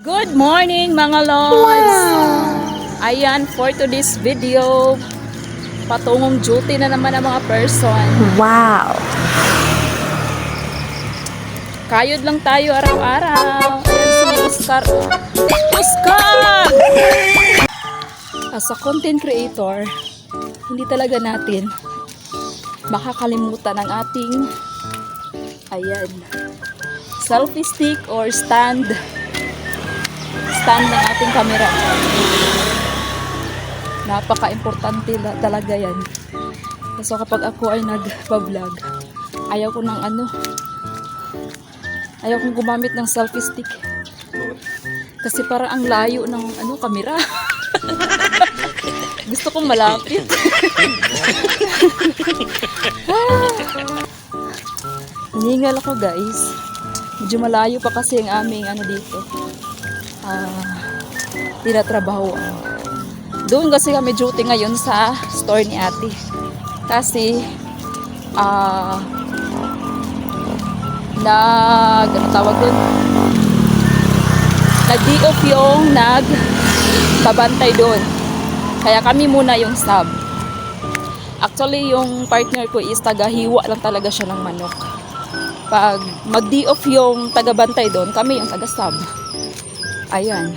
Good morning mga lods! Ayan, for today's video, patungong duty na naman ang mga person. Wow! Kayod lang tayo araw-araw. Ayan si Oscar. Oscar! As a content creator, hindi talaga natin makakalimutan ang ating selfie stick or stand ng ating camera. Napaka-importante talaga yan. So kapag ako ay nag-vlog, ayaw kong gumamit ng selfie stick. Kasi parang ang layo ng camera. Gusto kong malapit. Hiningal ako guys. Medyo malayo pa kasi ang aming dito. Tinatrabaho. Doon kasi kami duty ngayon sa store ni ate. Kasi nag-day off yung nagbabantay doon. Kaya kami muna yung sub. Actually, yung partner ko is taga-hiwa lang talaga siya ng manok. Pag mag-day off yung taga-bantay doon, kami yung taga-sub. Ayan.